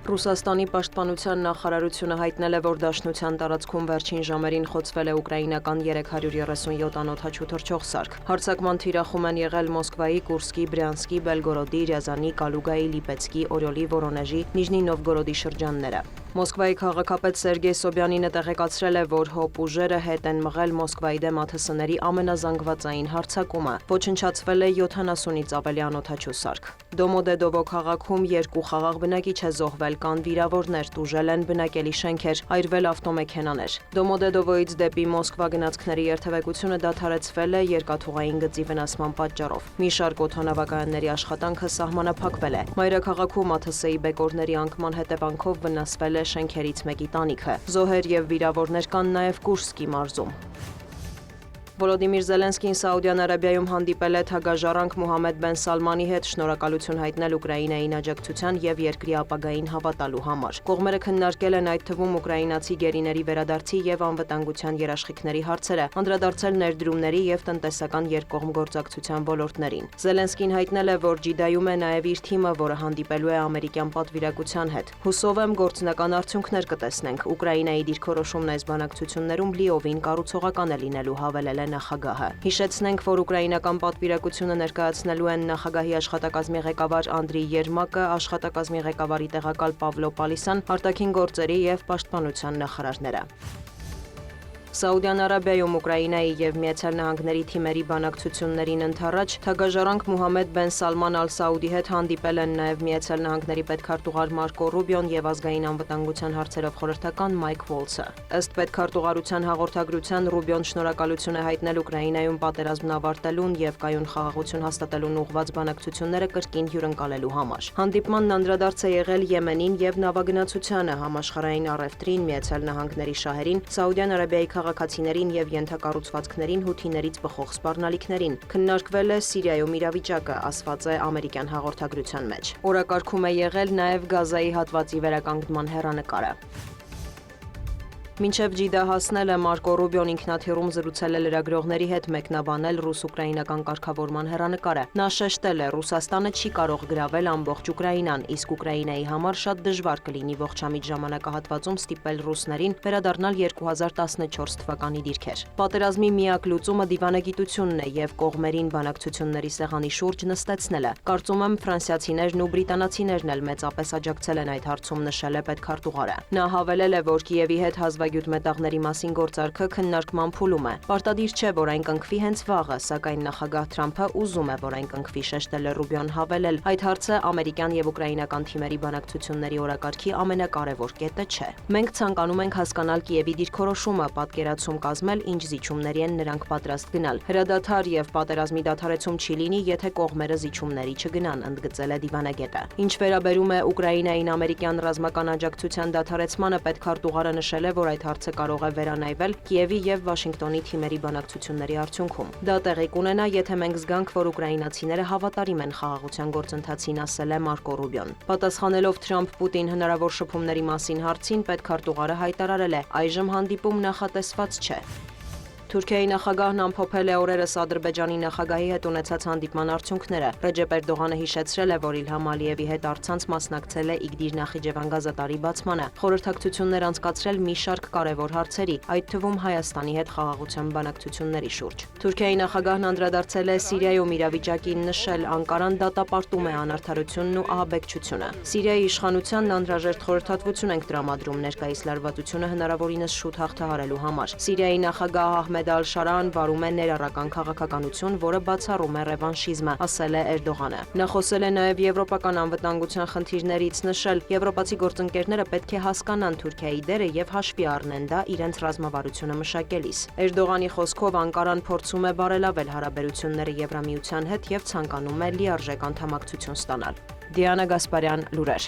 Ռուսաստանի պաշտպանության նախարարությունը հայտնել է, որ Դաշնության տարածքում վերջին ժամերին խոցվել է ուկրաինական 337 անօդաչու թռչող սարք։ Հարձակման թիրախում են եղել Մոսկվայի, Կուրսկի, Բրյանսկի, Բելգորոդի, Ռյազանի, Կալուգայի, Լիպեցկի, Օրյոլի, Վորոնեժի, Նիժնի Նովգորոդի շրջանները։ Մոսկվայի քաղաքապետ Սերգեյ Սոբյանինը տեղեկացրել է, որ ՀՕՊ ուժերը հետ են մղել Մոսկվայի դեմ ԱԹՍ-ների ամենազանգվածային հարձակումը։ Ոչնչացվել է 70-ից ավելի անօդաչու սարք։ Դոմոդեդովո քաղաքում 2 խաղաղ բնակիչ է զոհվել, կան վիրավորներ, տուժել են բնակելի շենքեր, այրվել ավտոմեքենաներ։ Դոմոդեդովոից դեպի Մոսկվա գնացքների երթևեկությունը դադարեցվել է երկաթուղային գծի վնասման պատճառով։ Մի շարք օդանավակայանների աշխատանքը սահմանափակվել է։ Մայրաքաղաքում ԱԹՍ-ի բեկորների անկման հետևանքով վնասվել է շենքերից մեկի տանիքը։ Զոհեր եւ վիրավորներ կան նաեւ Կուրսկի մարզում։ Վոլոդիմիր Զելենսկին Սաուդյան Արաբիայում հանդիպել է թագաժառանգ Մոհամմեդ բեն Սալմանի հետ շնորհակալություն հայտնել Ուկրաինային աջակցության եւ երկրի ապագային հավատալու համար։ Կողմերը քննարկել են այդ թվում ուկրաինացի գերիների վերադարձի եւ անվտանգության երաշխիքների հարցերը, անդրադարձել ներդրումների եւ տնտեսական երկկողմ գործակցության ոլորտներին։ Զելենսկին հայտնել է, որ Ջիդայում է նաեւ իր թիմը, որը հանդիպելու է ամերիկյան պատվիրակության հետ։ Հուսով եմ գործնական արդյունքներ կտեսնենք։ Ուկրաինայի դիրքորոշումն այս բանակցություններում լիովին կառուցողական է լինելու, հավելել է նախագահը։ Հիշեցնենք, որ ուկրաինական պատվիրակությունը ներկայացնելու են նախագահի աշխատակազմի ղեկավար Անդրիյ Երմակը, աշխատակազմի ղեկավարի տեղակալ Պավլո Պալիսան, արտաքին գործերի եւ պաշտպանության նախարարները։ Սաուդյան Արաբիայում Ուկրաինայի եւ Միացյալ Նահանգների թիմերի բանակցություններին ընդառաջ թագաժառանգ Մոհամմեդ բեն Սալման ալ-Սաուդի հետ հանդիպել են նաեւ Միացյալ Նահանգների պետքարտուղար Մարկո Ռուբիոն եւ ազգային անվտանգության հարցերով խորհրդական Մայք Վոլցը։ Ըստ պետքարտուղարության հաղորդագրության Ռուբիոն շնորհակալություն է հայտնել Ուկրաինայում պատերազմն ավարտելուն եւ կայուն խաղաղություն հաստատելուն ուղղված բանակցությունները կրկին հյուրընկալելու համար։ Հանդիպմանն անդրադարձ է եղել Եմենին եւ նավագնացությանը, համաշխարհային առևտրին, Միացյալ Նահանգների շահերին, Սաուդյան Արաբիայի քաղաքացիներին եւ ենթակառուցվածքներին հութիներից բխող սպառնալիքներին։ Քննարկվել է Սիրիայում իրավիճակը, ասված է ամերիկյան հաղորդագրության մեջ։ Օրակարգում է եղել նաեւ Գազայի հատվածի վերականգնման հեռանկարը։ Մինչև Ջիդա հասնելը Մարկո Ռուբիոն ինքնաթիռում զրուցել է լրագրողների հետ, մեկնաբանել ռուս-ուկրաինական կարգավորման հեռանկարը։ Նա շեշտել է, Ռուսաստանը չի կարող գրավել ամբողջ Ուկրաինան, իսկ Ուկրաինայի համար շատ դժվար կլինի ողջամիտ ժամանակահատվածում ստիպել ռուսներին վերադառնալ 2014 թվականի դիրքեր։ Պատերազմի միակ լուծումը դիվանագիտությունն է եւ կողմերին բանակցությունների սեղանի շուրջ նստեցնելը։ Կարծում եմ ֆրանսիացիներն ու բրիտանացիներն էլ մեծապես աջակցել են այդ հարցում, նշել է պետքարտուղարը։ Նա հավելել է, որ Կիևի հետ հազվագյուտ մետաղների մասին գործարքը քննարկման փուլում է։ Պարտադիր չէ, որ այն կնքվի հենց վաղը, սակայն նախագահ Թրամփը ուզում է, որ այն կնքվի, շեշտել է Ռուբիոն, հավելել, այդ հարցը ամերիկյան եւ ուկրաինական թիմերի բանակցությունների օրակարգի ամենակարևոր կետը չէ։ Մենք ցանկանում ենք հասկանալ Կիևի դիրքորոշումը, պատկերացում կազմել, ինչ զիջումների են նրանք պատրաստ գնալ։ Հրադադար եւ պատերազմի դադարեցում չի լինի, եթե կողմերը զիջումների չգնան, ընդգծել է դիվանագետը։ Ինչ վերաբերում է Ուկրաինային ամերիկյան ռազմական աջակցության դադարեցմանը, պետքարտուղարը նշել է, որ այդ հարցը կարող է վերանայվել Կիևի եւ Վաշինգտոնի թիմերի բանակցությունների արդյունքում։ Դա տեղի կունենա, եթե մենք զգանք, որ ուկրաինացիները հավատարիմ են խաղաղության գործընթացին, ասել է Մարկո Ռուբիոն։ Պատասխանելով Թրամփ-Պուտին հնարավոր շփումների մասին հարցին, պետքարտուղարը հայտարարել է. այժմ հանդիպում նախատեսված չէ։ Թուրքիայի նախագահն ամփոփել է օրերս Ադրբեջանի նախագահի հետ ունեցած հանդիպման արդյունքները։ Ռեջեփ Էրդողանը հիշեցրել է, որ Իլհամ Ալիևի հետ առցանց մասնակցել է Իգդիր Նախիջևան գազատարի բացմանը, խորհրդակցություններ անցկացրել մի շարք կարևոր հարցերի, այդ թվում Հայաստանի հետ խաղաղության բանակցությունների շուրջ։ Թուրքիայի նախագահն անդրադարձել է Սիրիայում իրավիճակին, նշել, Անկարան դատապարտում է անարդարությունն ու ահաբեկչությունը։ Սիրիայի իշխանությանն անհրաժեշտ խորհրդատվություն ենք տրամադրում ներկայիս լարվածությունը հնարավորինս շուտ հաղթահարելու համար։ Սիրիայի նախագահ Ահմեդ Ալ-Շարան վարում է ներառական քաղաքականություն, որը բացառում է ռևանշիզմը, ասել է Էրդողանը։ Նա խոսել է նաև եվրոպական անվտանգության խնդիրներից, նշել, եվրոպացի գործընկերները պետք է հասկանան Թուրքիայի դերը եւ հաշվի առնեն դա իրենց ռազմավարությունը մշակելիս։ Էրդողանի խոսքով Անկարան փորձում է բարելավել հարաբերությունները Եվրամիության հետ եւ ցանկանում է լիարժեք անդամակցություն ստանալ։ Դիանա Գասպարյան, լուրեր։